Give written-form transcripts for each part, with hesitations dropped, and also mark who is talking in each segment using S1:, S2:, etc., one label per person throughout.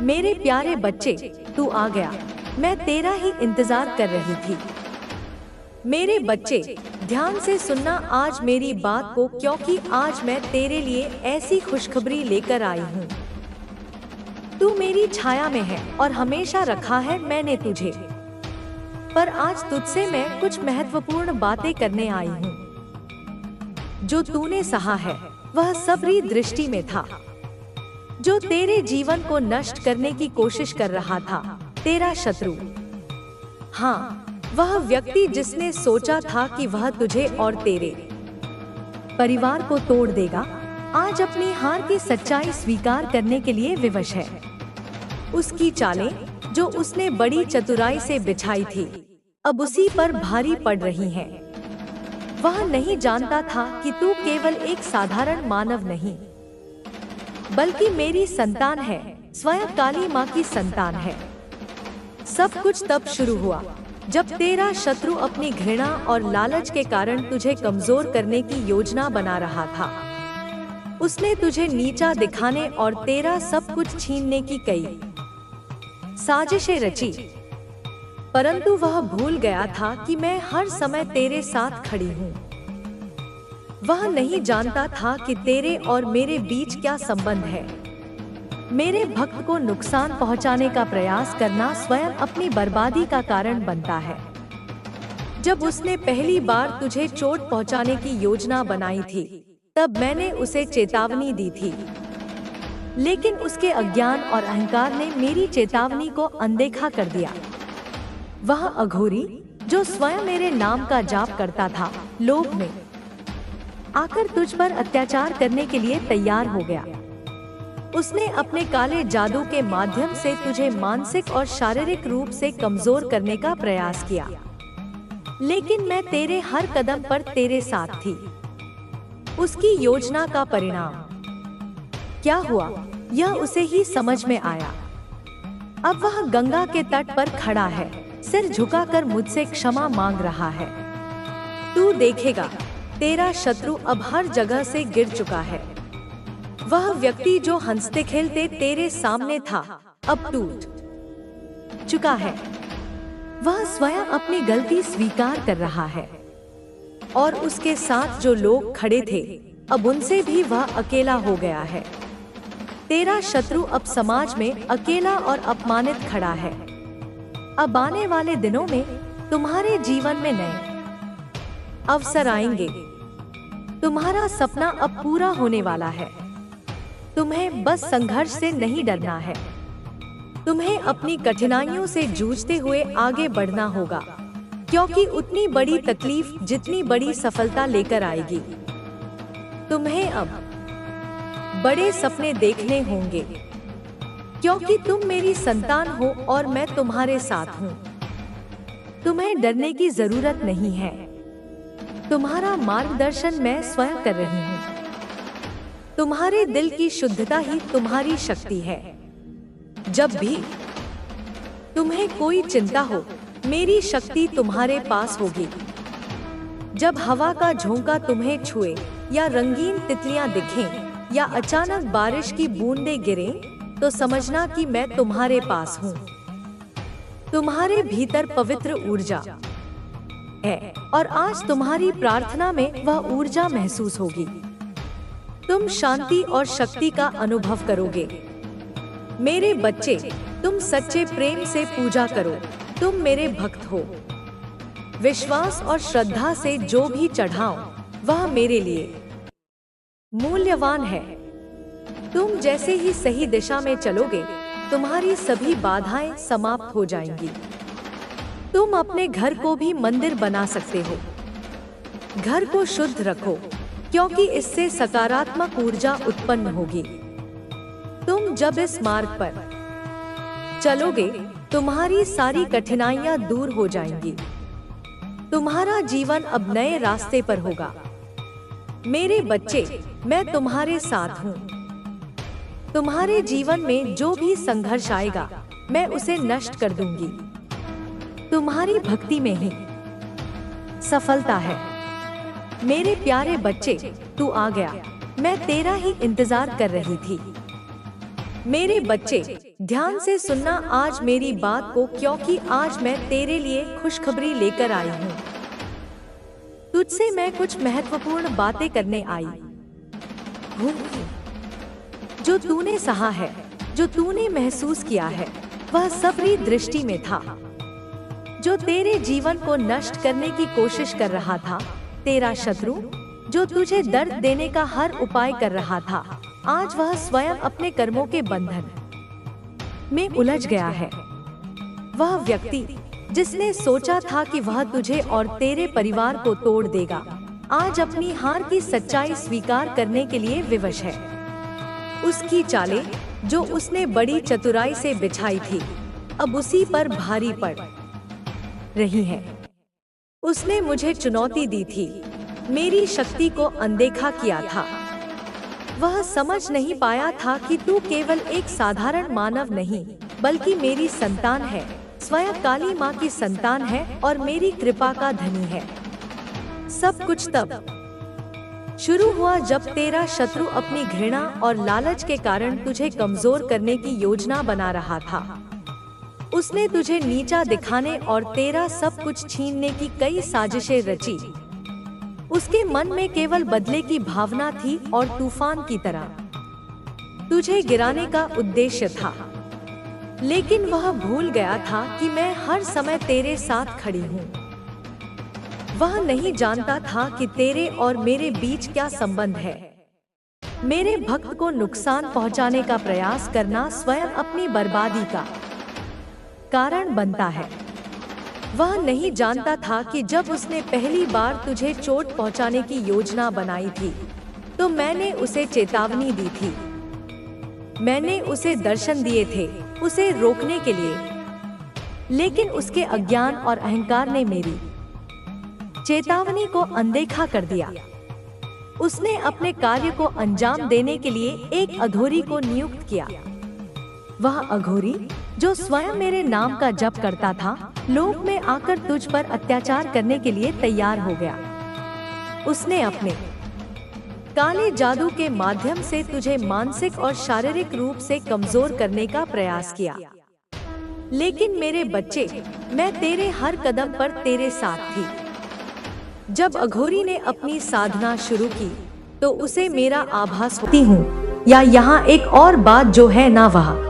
S1: मेरे प्यारे बच्चे, तू आ गया। मैं तेरा ही इंतजार कर रही थी। मेरे बच्चे, ध्यान से सुनना आज मेरी बात को, क्योंकि आज मैं तेरे लिए ऐसी खुशखबरी लेकर आई हूँ। तू मेरी छाया में है और हमेशा रखा है मैंने तुझे, पर आज तुझसे मैं कुछ महत्वपूर्ण बातें करने आई हूँ। जो तूने सहा है वह सबरी दृष्टि में था। जो तेरे जीवन को नष्ट करने की कोशिश कर रहा था, तेरा शत्रु। हाँ, वह व्यक्ति जिसने सोचा था कि वह तुझे और तेरे परिवार को तोड़ देगा, आज अपनी हार की सच्चाई स्वीकार करने के लिए विवश है। उसकी चालें, जो उसने बड़ी चतुराई से बिछाई थी, अब उसी पर भारी पड़ रही हैं। वह नहीं जानता था कि तू केवल एक साधारण मानव नहीं, बल्कि मेरी संतान है, स्वयं काली माँ की संतान है। सब कुछ तब शुरू हुआ जब तेरा शत्रु अपनी घृणा और लालच के कारण तुझे कमजोर करने की योजना बना रहा था। उसने तुझे नीचा दिखाने और तेरा सब कुछ छीनने की कई साजिशें रची, परंतु वह भूल गया था कि मैं हर समय तेरे साथ खड़ी हूँ। वह नहीं जानता था कि तेरे और मेरे बीच क्या संबंध है। मेरे भक्त को नुकसान पहुंचाने का प्रयास करना स्वयं अपनी बर्बादी का कारण बनता है। जब उसने पहली बार तुझे चोट पहुंचाने की योजना बनाई थी, तब मैंने उसे चेतावनी दी थी, लेकिन उसके अज्ञान और अहंकार ने मेरी चेतावनी को अनदेखा कर दिया। वह अघोरी, जो स्वयं मेरे नाम का जाप करता था, लोभ में आकर तुझ पर अत्याचार करने के लिए तैयार हो गया। उसने अपने काले जादू के माध्यम से तुझे मानसिक और शारीरिक रूप से कमजोर करने का प्रयास किया, लेकिन मैं तेरे हर कदम पर तेरे साथ थी। उसकी योजना का परिणाम क्या हुआ, यह उसे ही समझ में आया। अब वह गंगा के तट पर खड़ा है, सिर झुकाकर मुझसे क्षमा मांग रहा है। तू देखेगा, तेरा शत्रु अब हर जगह से गिर चुका है। वह व्यक्ति जो हंसते खेलते तेरे सामने था, अब टूट चुका है। वह स्वयं अपनी गलती स्वीकार कर रहा है, और उसके साथ जो लोग खड़े थे, अब उनसे भी वह अकेला हो गया है। तेरा शत्रु अब समाज में अकेला और अपमानित खड़ा है। अब आने वाले दिनों में तुम्हारे जीवन में नए अवसर आएंगे। तुम्हारा सपना अब पूरा होने वाला है। तुम्हें बस संघर्ष से नहीं डरना है। तुम्हें अपनी कठिनाइयों से जूझते हुए आगे बढ़ना होगा, क्योंकि उतनी बड़ी तकलीफ जितनी बड़ी सफलता लेकर आएगी। तुम्हें अब बड़े सपने देखने होंगे, क्योंकि तुम मेरी संतान हो और मैं तुम्हारे साथ हूँ। तुम्हें डरने की जरूरत नहीं है। तुम्हारा मार्गदर्शन मैं स्वयं कर रही हूँ। तुम्हारे दिल की शुद्धता ही तुम्हारी शक्ति है। जब भी तुम्हें कोई चिंता हो, मेरी शक्ति तुम्हारे पास होगी। जब हवा का झोंका तुम्हें छुए, या रंगीन तितलियां दिखें, या अचानक बारिश की बूंदें गिरें, तो समझना कि मैं तुम्हारे पास हूँ। तुम्हारे भीतर पवित्र ऊर्जा है, और आज तुम्हारी प्रार्थना में वह ऊर्जा महसूस होगी। तुम शांति और शक्ति का अनुभव करोगे। मेरे बच्चे, तुम सच्चे प्रेम से पूजा करो। तुम मेरे भक्त हो। विश्वास और श्रद्धा से जो भी चढ़ाओ, वह मेरे लिए मूल्यवान है। तुम जैसे ही सही दिशा में चलोगे, तुम्हारी सभी बाधाएं समाप्त हो जाएंगी। तुम अपने घर को भी मंदिर बना सकते हो। घर को शुद्ध रखो, क्योंकि इससे सकारात्मक ऊर्जा उत्पन्न होगी। तुम जब इस मार्ग पर चलोगे, तुम्हारी सारी कठिनाइयां दूर हो जाएंगी। तुम्हारा जीवन अब नए रास्ते पर होगा। मेरे बच्चे, मैं तुम्हारे साथ हूँ। तुम्हारे जीवन में जो भी संघर्ष आएगा, मैं उसे नष्ट कर दूंगी। तुम्हारी भक्ति में ही सफलता है। मेरे प्यारे बच्चे, तू आ गया। मैं तेरा ही इंतजार कर रही थी। मेरे बच्चे, ध्यान से सुनना आज मेरी बात को, क्योंकि आज मैं तेरे लिए खुशखबरी लेकर आई हूँ। तुझसे मैं कुछ महत्वपूर्ण बातें करने आई हूँ। जो तूने सहा है, जो तूने महसूस किया है, वह सब मेरी दृष्टि में था। जो तेरे जीवन को नष्ट करने की कोशिश कर रहा था, तेरा शत्रु, जो तुझे दर्द देने का हर उपाय कर रहा था, आज वह स्वयं अपने कर्मों के बंधन में उलझ गया है। वह व्यक्ति जिसने सोचा था कि वह तुझे और तेरे परिवार को तोड़ देगा, आज अपनी हार की सच्चाई स्वीकार करने के लिए विवश है। उसकी चालें जो उसने बड़ी चतुराई से बिछाई थी, अब उसी पर भारी पड़ रही हैं। उसने मुझे चुनौती दी थी, मेरी शक्ति को अनदेखा किया था। वह समझ नहीं पाया था कि तू केवल एक साधारण मानव नहीं, बल्कि मेरी संतान है, स्वयं काली माँ की संतान है और मेरी कृपा का धनी है। सब कुछ तब शुरू हुआ जब तेरा शत्रु अपनी घृणा और लालच के कारण तुझे कमजोर करने की योजना बना रहा था। उसने तुझे नीचा दिखाने और तेरा सब कुछ छीनने की कई साजिशें रची। उसके मन में केवल बदले की भावना थी और तूफान की तरह तुझे गिराने का उद्देश्य था। लेकिन वह भूल गया था कि मैं हर समय तेरे साथ खड़ी हूँ। वह नहीं जानता था कि तेरे और मेरे बीच क्या संबंध है। मेरे भक्त को नुकसान पहुँचाने का प्रयास करना स्वयं अपनी बर्बादी का कारण बनता है। वह नहीं जानता था कि जब उसने पहली बार तुझे चोट पहुंचाने की योजना बनाई थी, तो मैंने उसे चेतावनी दी थी। मैंने उसे दर्शन दिए थे उसे रोकने के लिए, लेकिन उसके अज्ञान और अहंकार ने मेरी चेतावनी को अनदेखा कर दिया। उसने अपने कार्य को अंजाम देने के लिए एक अघोरी को नियुक्त किया। वह अघोरी जो स्वयं मेरे नाम का जप करता था, लोक में आकर तुझ पर अत्याचार करने के लिए तैयार हो गया। उसने अपने काले जादू के माध्यम से तुझे मानसिक और शारीरिक रूप से कमजोर करने का प्रयास किया। लेकिन मेरे बच्चे, मैं तेरे हर कदम पर तेरे साथ थी। जब अघोरी ने अपनी साधना शुरू की, तो उसे मेरा आभास होती हूँ। या यहाँ एक और बात जो है ना, वह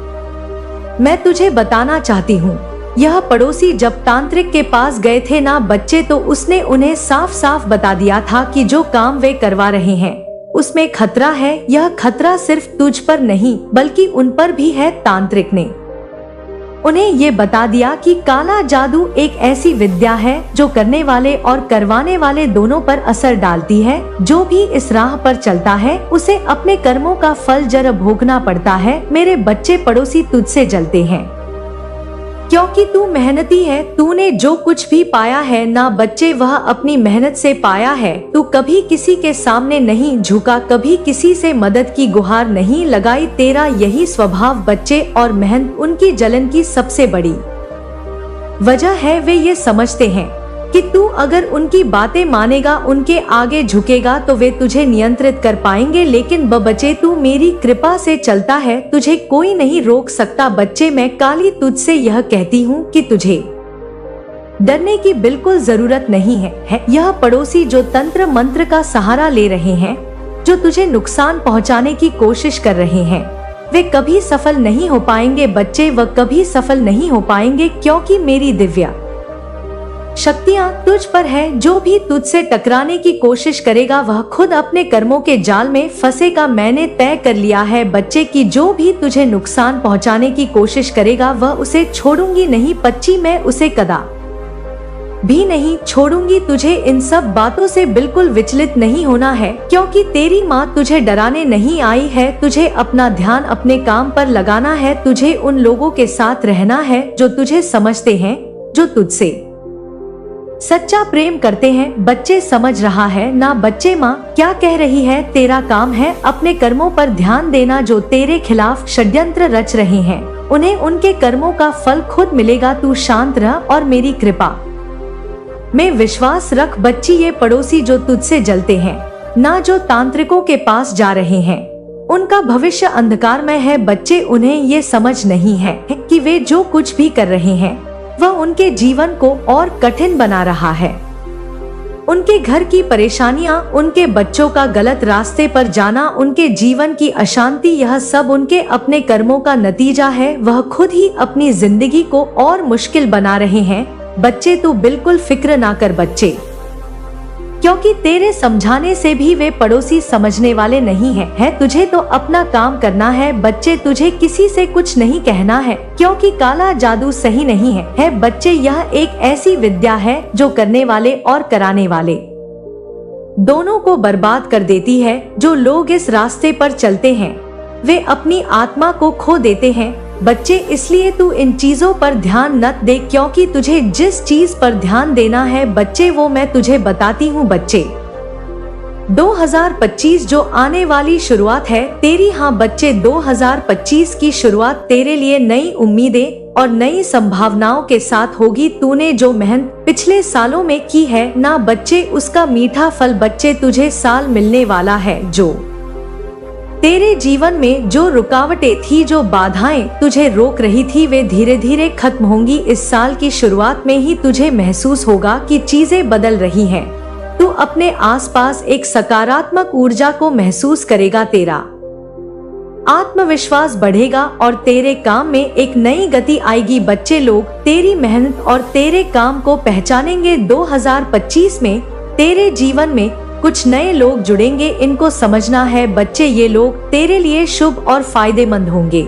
S1: मैं तुझे बताना चाहती हूँ। यह पड़ोसी जब तांत्रिक के पास गए थे ना बच्चे, तो उसने उन्हें साफ साफ बता दिया था कि जो काम वे करवा रहे हैं उसमें खतरा है। यह खतरा सिर्फ तुझ पर नहीं, बल्कि उन पर भी है। तांत्रिक ने उन्हें ये बता दिया कि काला जादू एक ऐसी विद्या है जो करने वाले और करवाने वाले दोनों पर असर डालती है। जो भी इस राह पर चलता है, उसे अपने कर्मों का फल जरूर भोगना पड़ता है। मेरे बच्चे, पड़ोसी तुझसे जलते हैं क्योंकि तू मेहनती है। तूने जो कुछ भी पाया है ना बच्चे, वह अपनी मेहनत से पाया है। तू कभी किसी के सामने नहीं झुका, कभी किसी से मदद की गुहार नहीं लगाई। तेरा यही स्वभाव बच्चे, और मेहनत उनकी जलन की सबसे बड़ी वजह है। वे ये समझते हैं कि तू अगर उनकी बातें मानेगा, उनके आगे झुकेगा, तो वे तुझे नियंत्रित कर पाएंगे। लेकिन बच्चे, तू मेरी कृपा से चलता है, तुझे कोई नहीं रोक सकता। बच्चे, मैं काली तुझसे यह कहती हूँ कि तुझे डरने की बिल्कुल जरूरत नहीं है। यह पड़ोसी जो तंत्र मंत्र का सहारा ले रहे हैं, जो तुझे नुकसान पहुँचाने की कोशिश कर रहे हैं, वे कभी सफल नहीं हो पाएंगे। बच्चे, वह कभी सफल नहीं हो पाएंगे, क्योंकि मेरी दिव्य शक्तियाँ तुझ पर है। जो भी तुझसे टकराने की कोशिश करेगा, वह खुद अपने कर्मों के जाल में फंसेगा। मैंने तय कर लिया है बच्चे की जो भी तुझे नुकसान पहुंचाने की कोशिश करेगा, वह उसे छोड़ूंगी नहीं। बच्ची, मैं उसे कदा भी नहीं छोड़ूंगी। तुझे इन सब बातों से बिल्कुल विचलित नहीं होना है, क्योंकि तेरी माँ तुझे डराने नहीं आई है। तुझे अपना ध्यान अपने काम पर लगाना है। तुझे उन लोगों के साथ रहना है जो तुझे समझते हैं, जो तुझसे सच्चा प्रेम करते हैं। बच्चे, समझ रहा है ना बच्चे, माँ क्या कह रही है? तेरा काम है अपने कर्मों पर ध्यान देना। जो तेरे खिलाफ षड्यंत्र रच रहे हैं, उन्हें उनके कर्मों का फल खुद मिलेगा। तू शांत रह और मेरी कृपा में विश्वास रख। बच्ची, ये पड़ोसी जो तुझसे जलते हैं ना, जो तांत्रिकों के पास जा रहे हैं, उनका भविष्य अंधकारमय है बच्चे, उन्हें ये समझ नहीं है कि वे जो कुछ भी कर रहे हैं वह उनके जीवन को और कठिन बना रहा है। उनके घर की परेशानियां, उनके बच्चों का गलत रास्ते पर जाना, उनके जीवन की अशांति, यह सब उनके अपने कर्मों का नतीजा है। वह खुद ही अपनी जिंदगी को और मुश्किल बना रहे हैं। बच्चे तू बिल्कुल फिक्र ना कर बच्चे, क्योंकि तेरे समझाने से भी वे पड़ोसी समझने वाले नहीं है। तुझे तो अपना काम करना है बच्चे, तुझे किसी से कुछ नहीं कहना है, क्योंकि काला जादू सही नहीं है बच्चे। यह एक ऐसी विद्या है जो करने वाले और कराने वाले दोनों को बर्बाद कर देती है। जो लोग इस रास्ते पर चलते हैं वे अपनी आत्मा को खो देते हैं बच्चे। इसलिए तू इन चीजों पर ध्यान न दे, क्योंकि तुझे जिस चीज पर ध्यान देना है बच्चे वो मैं तुझे बताती हूँ बच्चे। 2025 जो आने वाली शुरुआत है तेरी, हाँ बच्चे 2025 की शुरुआत तेरे लिए नई उम्मीदें और नई संभावनाओं के साथ होगी। तूने जो मेहनत पिछले सालों में की है ना बच्चे, उसका मीठा फल बच्चे तुझे साल मिलने वाला है। जो तेरे जीवन में जो रुकावटें थी, जो बाधाएं तुझे रोक रही थी, वे धीरे धीरे खत्म होंगी। इस साल की शुरुआत में ही तुझे महसूस होगा कि चीजें बदल रही हैं। तू अपने आसपास एक सकारात्मक ऊर्जा को महसूस करेगा, तेरा आत्मविश्वास बढ़ेगा और तेरे काम में एक नई गति आएगी बच्चे। लोग तेरी मेहनत और तेरे काम को पहचानेंगे। 2025 में तेरे जीवन में कुछ नए लोग जुड़ेंगे, इनको समझना है बच्चे। ये लोग तेरे लिए शुभ और फायदेमंद होंगे।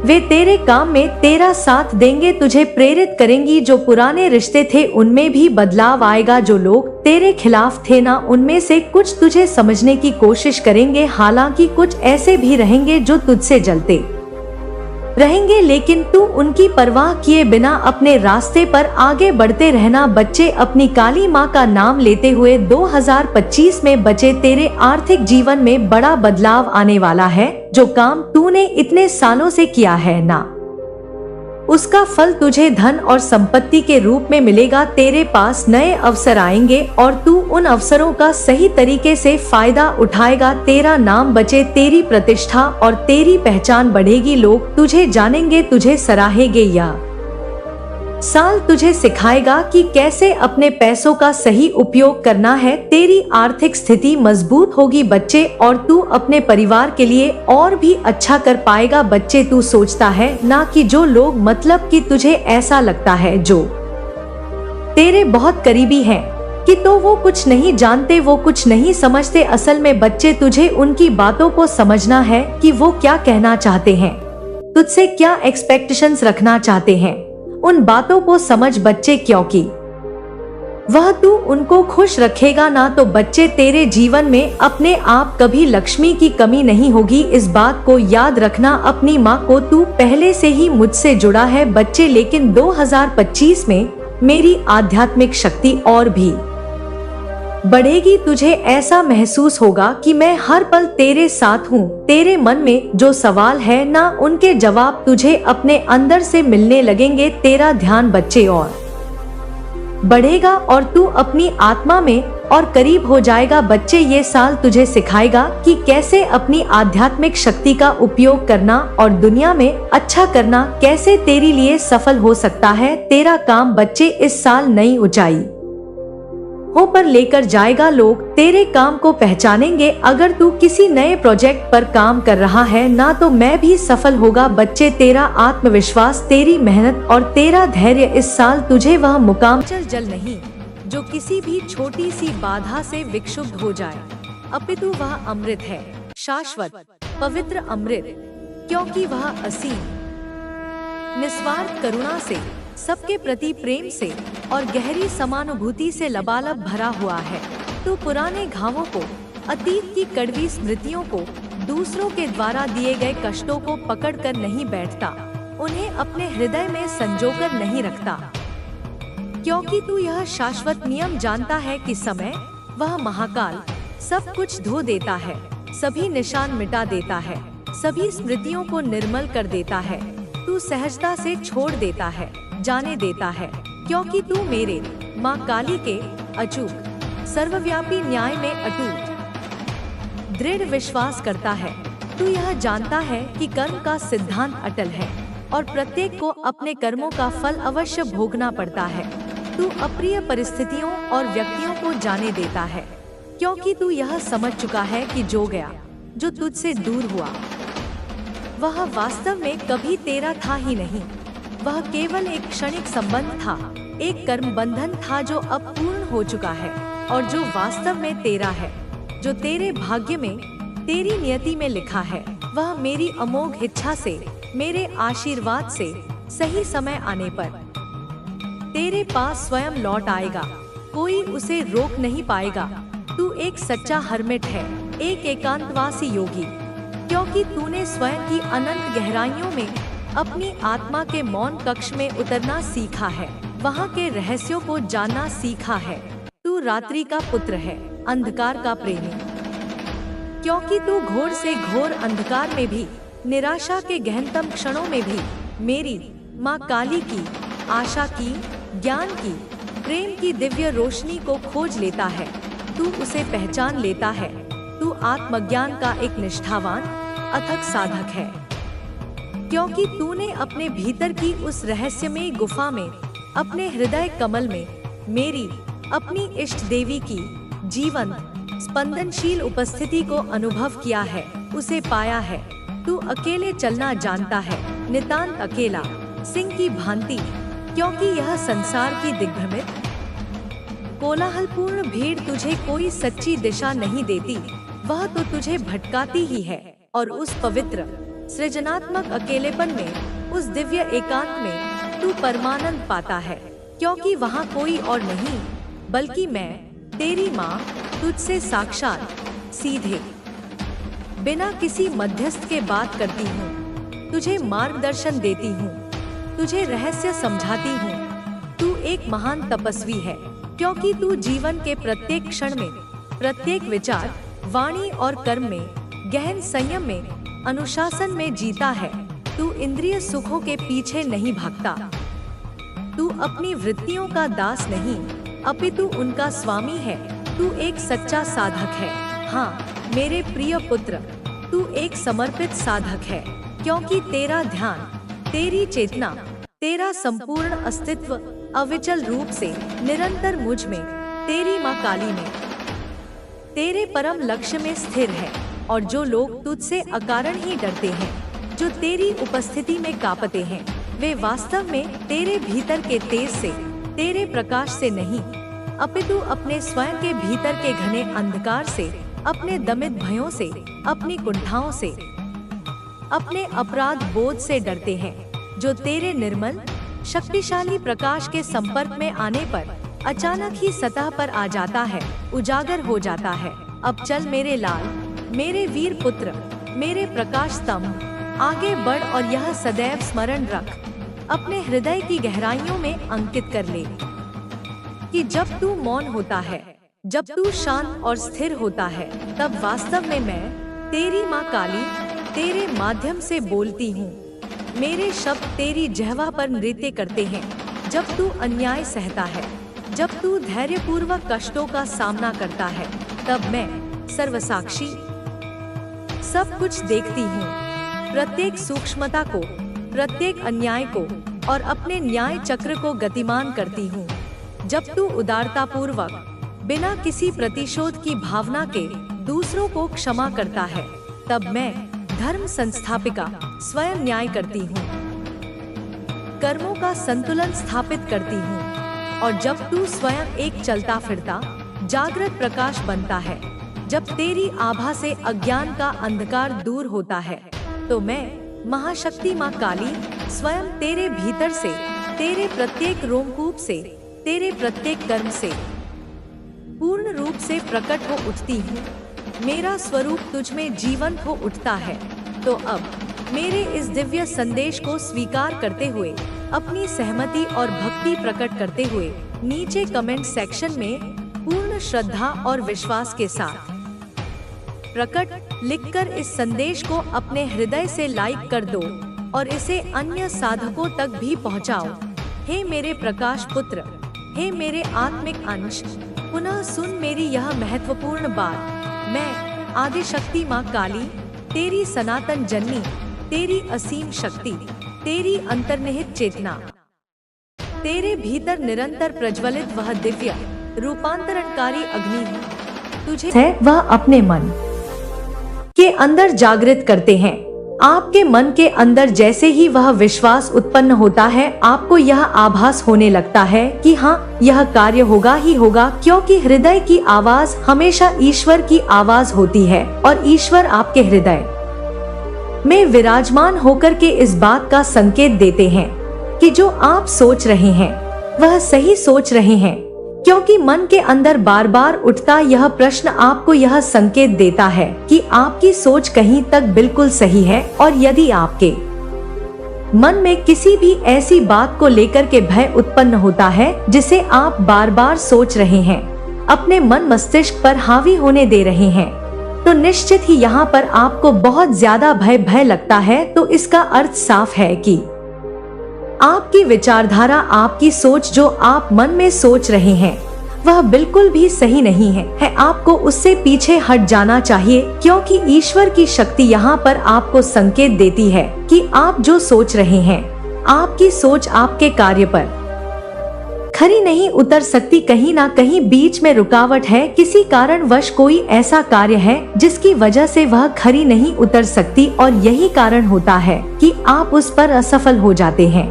S1: वे तेरे काम में तेरा साथ देंगे, तुझे प्रेरित करेंगी। जो पुराने रिश्ते थे उनमें भी बदलाव आएगा। जो लोग तेरे खिलाफ थे ना, उनमें से कुछ तुझे समझने की कोशिश करेंगे। हालांकि कुछ ऐसे भी रहेंगे जो तुझसे जलते रहेंगे, लेकिन तू उनकी परवाह किए बिना अपने रास्ते पर आगे बढ़ते रहना बच्चे। अपनी काली माँ का नाम लेते हुए 2025 में बच्चे तेरे आर्थिक जीवन में बड़ा बदलाव आने वाला है। जो काम तूने इतने सालों से किया है ना, उसका फल तुझे धन और संपत्ति के रूप में मिलेगा। तेरे पास नए अवसर आएंगे और तू उन अवसरों का सही तरीके से फायदा उठाएगा। तेरा नाम बचे, तेरी प्रतिष्ठा और तेरी पहचान बढ़ेगी। लोग तुझे जानेंगे, तुझे सराहेंगे। यह साल तुझे सिखाएगा कि कैसे अपने पैसों का सही उपयोग करना है। तेरी आर्थिक स्थिति मजबूत होगी बच्चे और तू अपने परिवार के लिए और भी अच्छा कर पाएगा बच्चे। तू सोचता है ना कि जो लोग, मतलब कि तुझे ऐसा लगता है जो तेरे बहुत करीबी हैं कि तो वो कुछ नहीं जानते, वो कुछ नहीं समझते। असल में बच्चे तुझे उनकी बातों को समझना है कि वो क्या कहना चाहते हैं, तुझसे क्या एक्सपेक्टेशंस रखना चाहते हैं। उन बातों को समझ बच्चे, क्योंकि वह तू उनको खुश रखेगा ना तो बच्चे तेरे जीवन में अपने आप कभी लक्ष्मी की कमी नहीं होगी। इस बात को याद रखना। अपनी माँ को तू पहले से ही मुझसे जुड़ा है बच्चे, लेकिन 2025 में मेरी आध्यात्मिक शक्ति और भी बढ़ेगी। तुझे ऐसा महसूस होगा कि मैं हर पल तेरे साथ हूँ। तेरे मन में जो सवाल है ना, उनके जवाब तुझे अपने अंदर से मिलने लगेंगे। तेरा ध्यान बच्चे और बढ़ेगा और तू अपनी आत्मा में और करीब हो जाएगा बच्चे। ये साल तुझे सिखाएगा कि कैसे अपनी आध्यात्मिक शक्ति का उपयोग करना और दुनिया में अच्छा करना कैसे तेरे लिए सफल हो सकता है। तेरा काम बच्चे इस साल नई ऊंचाई हो पर लेकर जाएगा। लोग तेरे काम को पहचानेंगे। अगर तू किसी नए प्रोजेक्ट पर काम कर रहा है ना, तो मैं भी सफल होगा बच्चे। तेरा आत्मविश्वास, तेरी मेहनत और तेरा धैर्य इस साल तुझे वह मुकाम जल नहीं जो किसी भी छोटी सी बाधा से विक्षुब्ध हो जाए, अपितु वह अमृत है, शाश्वत पवित्र अमृत, क्योंकि वह असीम निस्वार्थ करुणा से, सबके प्रति प्रेम से और गहरी समानुभूति से लबालब भरा हुआ है। तो पुराने घावों को, अतीत की कड़वी स्मृतियों को, दूसरों के द्वारा दिए गए कष्टों को पकड़कर नहीं बैठता, उन्हें अपने हृदय में संजोकर नहीं रखता, क्योंकि तू यह शाश्वत नियम जानता है कि समय, वह महाकाल, सब कुछ धो देता है, सभी निशान मिटा देता है, सभी स्मृतियों को निर्मल कर देता है। तू सहजता से छोड़ देता है, जाने देता है, क्योंकि तू मेरे माँ काली के अचूक सर्वव्यापी न्याय में अटूट दृढ़ विश्वास करता है। तू यह जानता है कि कर्म का सिद्धांत अटल है और प्रत्येक को अपने कर्मों का फल अवश्य भोगना पड़ता है। तू अप्रिय परिस्थितियों और व्यक्तियों को जाने देता है, क्योंकि तू यह समझ चुका है कि जो गया, जो तुझसे दूर हुआ, वह वास्तव में कभी तेरा था ही नहीं। वह केवल एक क्षणिक संबंध था, एक कर्म बंधन था जो अब पूर्ण हो चुका है और जो वास्तव में तेरा है, जो तेरे भाग्य में, तेरी नियति में लिखा है। वह मेरी अमोघ इच्छा से, मेरे आशीर्वाद से, सही समय आने पर तेरे पास स्वयं लौट आएगा। कोई उसे रोक नहीं पाएगा। तू एक सच्चा हर्मिट है, एक एकांतवासी योगी, क्योंकि तूने स्वयं की अनंत गहराइयों में अपनी आत्मा के मौन कक्ष में उतरना सीखा है, वहाँ के रहस्यों को जानना सीखा है। तू रात्रि का पुत्र है, अंधकार का प्रेमी, क्योंकि तू घोर से घोर अंधकार में भी, निराशा के गहनतम क्षणों में भी मेरी माँ काली की, आशा की, ज्ञान की, प्रेम की दिव्य रोशनी को खोज लेता है। तू उसे पहचान लेता है। तू आत्मज्ञान का एक निष्ठावान, अथक साधक है, क्योंकि तूने अपने भीतर की उस रहस्यमयी गुफा में, अपने हृदय कमल में मेरी, अपनी इष्ट देवी की जीवंत, स्पंदनशील उपस्थिति को अनुभव किया है, उसे पाया है। तू अकेले चलना जानता है, नितांत अकेला, सिंह की भांति, क्योंकि यह संसार की दिग्भ्रमित कोलाहलपूर्ण भीड़ तुझे कोई सच्ची दिशा नहीं देती। वह तो तुझे भटकाती ही है और उस पवित्र सृजनात्मक अकेलेपन में, उस दिव्य एकांत में तू परमानंद पाता है, क्योंकि वहाँ कोई और नहीं बल्कि मैं, तेरी माँ, तुझसे साक्षात, सीधे, बिना किसी मध्यस्थ के बात करती हूँ, तुझे मार्गदर्शन देती हूँ, तुझे रहस्य समझाती हूँ। तू एक महान तपस्वी है, क्योंकि तू जीवन के प्रत्येक क्षण में, प्रत्येक विचार, वाणी और कर्म में गहन संयम में, अनुशासन में जीता है। तू इंद्रिय सुखों के पीछे नहीं भागता। तू अपनी वृत्तियों का दास नहीं, अपितु उनका स्वामी है। तू एक सच्चा साधक है। हाँ मेरे प्रिय पुत्र, तू एक समर्पित साधक है, क्योंकि तेरा ध्यान, तेरी चेतना, तेरा संपूर्ण अस्तित्व अविचल रूप से निरंतर मुझ में, तेरी माँ काली में, तेरे परम लक्ष्य में स्थिर है। और जो लोग तुझसे अकारण ही डरते हैं, जो तेरी उपस्थिति में कांपते हैं, वे वास्तव में तेरे भीतर के तेज से, तेरे प्रकाश से नहीं, अपितु अपने स्वयं के भीतर के घने अंधकार से, अपने दमित भयों से, अपनी कुंठाओं से, अपने अपराध बोध से डरते हैं, जो तेरे निर्मल शक्तिशाली प्रकाश के संपर्क में आने पर अचानक ही सतह पर आ जाता है, उजागर हो जाता है। अब चल मेरे लाल, मेरे वीर पुत्र, मेरे प्रकाश स्तंभ, आगे बढ़ और यह सदैव स्मरण रख, अपने हृदय की गहराइयों में अंकित कर ले कि जब तू मौन होता है, जब तू शांत और स्थिर होता है, तब वास्तव में मैं, तेरी माँ काली, तेरे माध्यम से बोलती हूँ। मेरे शब्द तेरी जिह्वा पर नृत्य करते हैं। जब तू अन्याय सहता है, जब तू धैर्यपूर्वक कष्टों का सामना करता है, तब मैं सर्वसाक्षी सब कुछ देखती हूँ, प्रत्येक सूक्ष्मता को, प्रत्येक अन्याय को और अपने न्याय चक्र को गतिमान करती हूँ। जब तू उदारतापूर्वक, बिना किसी प्रतिशोध की भावना के दूसरों को क्षमा करता है, तब मैं धर्म संस्थापिका स्वयं न्याय करती हूँ, कर्मों का संतुलन स्थापित करती हूँ। और जब तू स्वयं एक चलता फिरता जागृत प्रकाश बनता है, जब तेरी आभा से अज्ञान का अंधकार दूर होता है, तो मैं महाशक्ति माँ काली स्वयं तेरे भीतर से, तेरे प्रत्येक रोमकूप से, तेरे प्रत्येक कर्म से पूर्ण रूप से प्रकट हो उठती हूँ। मेरा स्वरूप तुझ में जीवंत हो उठता है। तो अब मेरे इस दिव्य संदेश को स्वीकार करते हुए, अपनी सहमति और भक्ति प्रकट करते हुए नीचे कमेंट सेक्शन में पूर्ण श्रद्धा और विश्वास के साथ प्रकट लिखकर इस संदेश को अपने हृदय से लाइक कर दो और इसे अन्य साधकों तक भी पहुंचाओ। हे मेरे प्रकाश पुत्र, हे मेरे आत्मिक अंश, पुनः सुन मेरी यह महत्वपूर्ण बात। मैं आदिशक्ति माँ काली, तेरी सनातन जननी, तेरी असीम शक्ति, तेरी अंतर्निहित चेतना, तेरे भीतर निरंतर प्रज्वलित वह दिव्य रूपांतरणकारी अग्नि तुझे वह अपने मन के अंदर जागृत करते हैं। आपके मन के अंदर जैसे ही वह विश्वास उत्पन्न होता है, आपको यह आभास होने लगता है कि हाँ, यह कार्य होगा ही होगा, क्योंकि हृदय की आवाज हमेशा ईश्वर की आवाज होती है और ईश्वर आपके हृदय में विराजमान होकर के इस बात का संकेत देते हैं कि जो आप सोच रहे हैं वह सही सोच रहे हैं, क्योंकि मन के अंदर बार बार उठता यह प्रश्न आपको यह संकेत देता है कि आपकी सोच कहीं तक बिल्कुल सही है। और यदि आपके मन में किसी भी ऐसी बात को लेकर के भय उत्पन्न होता है जिसे आप बार बार सोच रहे हैं, अपने मन मस्तिष्क पर हावी होने दे रहे हैं, तो निश्चित ही यहाँ पर आपको बहुत ज्यादा भय लगता है। तो इसका अर्थ साफ है कि आपकी विचारधारा, आपकी सोच जो आप मन में सोच रहे हैं वह बिल्कुल भी सही नहीं है। आपको उससे पीछे हट जाना चाहिए, क्योंकि ईश्वर की शक्ति यहाँ पर आपको संकेत देती है कि आप जो सोच रहे हैं, आपकी सोच आपके कार्य पर खरी नहीं उतर सकती। कहीं ना कहीं बीच में रुकावट है, किसी कारणवश कोई ऐसा कार्य है जिसकी वजह से वह खरी नहीं उतर सकती, और यही कारण होता है कि आप उस पर असफल हो जाते हैं।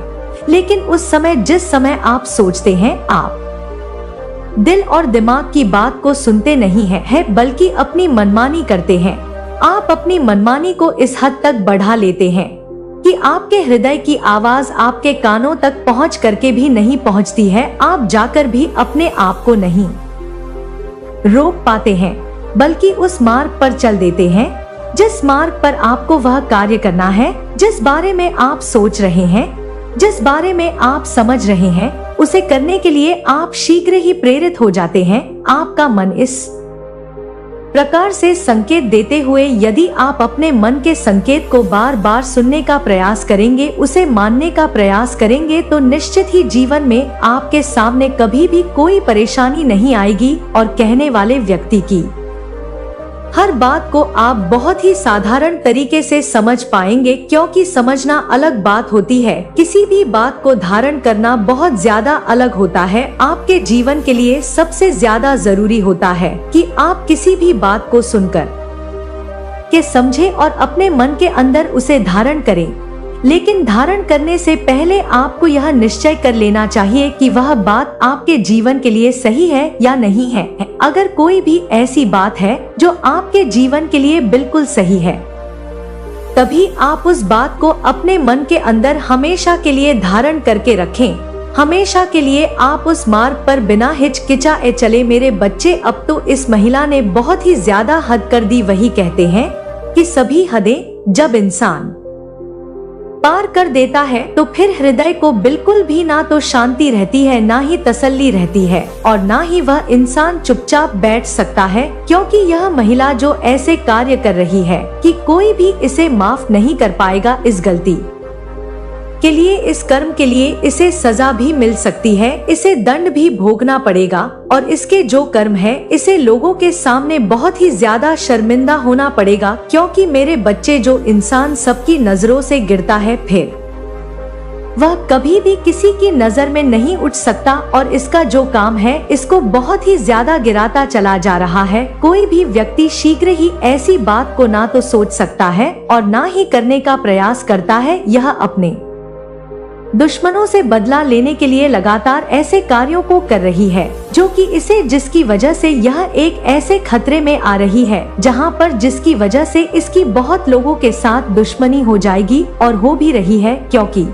S1: लेकिन उस समय, जिस समय आप सोचते हैं, आप दिल और दिमाग की बात को सुनते नहीं है, बल्कि अपनी मनमानी करते हैं। आप अपनी मनमानी को इस हद तक बढ़ा लेते हैं कि आपके हृदय की आवाज आपके कानों तक पहुंच करके भी नहीं पहुंचती है। आप जाकर भी अपने आप को नहीं रोक पाते हैं, बल्कि उस मार्ग पर चल देते हैं जिस मार्ग पर आपको वह कार्य करना है, जिस बारे में आप सोच रहे हैं, जिस बारे में आप समझ रहे हैं, उसे करने के लिए आप शीघ्र ही प्रेरित हो जाते हैं। आपका मन इस प्रकार से संकेत देते हुए, यदि आप अपने मन के संकेत को बार बार सुनने का प्रयास करेंगे, उसे मानने का प्रयास करेंगे, तो निश्चित ही जीवन में आपके सामने कभी भी कोई परेशानी नहीं आएगी और कहने वाले व्यक्ति की हर बात को आप बहुत ही साधारण तरीके से समझ पाएंगे, क्योंकि समझना अलग बात होती है, किसी भी बात को धारण करना बहुत ज्यादा अलग होता है। आपके जीवन के लिए सबसे ज्यादा जरूरी होता है कि आप किसी भी बात को सुनकर के समझें और अपने मन के अंदर उसे धारण करें। लेकिन धारण करने से पहले आपको यह निश्चय कर लेना चाहिए कि वह बात आपके जीवन के लिए सही है या नहीं है। अगर कोई भी ऐसी बात है जो आपके जीवन के लिए बिल्कुल सही है, तभी आप उस बात को अपने मन के अंदर हमेशा के लिए धारण करके रखें। हमेशा के लिए आप उस मार्ग पर बिना हिचकिचाए चले। मेरे बच्चे, अब तो इस महिला ने बहुत ही ज्यादा हद कर दी। वही कहते हैं कि सभी हदें जब इंसान पार कर देता है तो फिर हृदय को बिल्कुल भी ना तो शांति रहती है, ना ही तसल्ली रहती है, और ना ही वह इंसान चुपचाप बैठ सकता है, क्योंकि यह महिला जो ऐसे कार्य कर रही है कि कोई भी इसे माफ नहीं कर पाएगा। इस गलती के लिए, इस कर्म के लिए इसे सजा भी मिल सकती है, इसे दंड भी भोगना पड़ेगा, और इसके जो कर्म है इसे लोगों के सामने बहुत ही ज्यादा शर्मिंदा होना पड़ेगा। क्योंकि मेरे बच्चे, जो इंसान सबकी नजरों से गिरता है, फिर वह कभी भी किसी की नजर में नहीं उठ सकता, और इसका जो काम है इसको बहुत ही ज्यादा गिराता चला जा रहा है। कोई भी व्यक्ति शीघ्र ही ऐसी बात को ना तो सोच सकता है और ना ही करने का प्रयास करता है। यह अपने दुश्मनों से बदला लेने के लिए लगातार ऐसे कार्यों को कर रही है, जो कि इसे, जिसकी वजह से यह एक ऐसे खतरे में आ रही है जहां पर जिसकी वजह से इसकी बहुत लोगों के साथ दुश्मनी हो जाएगी, और हो भी रही है। क्योंकि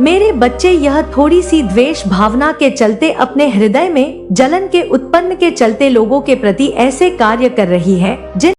S1: मेरे बच्चे, यह थोड़ी सी द्वेष भावना के चलते, अपने हृदय में जलन के उत्पन्न के चलते लोगों के प्रति ऐसे कार्य कर रही है जिन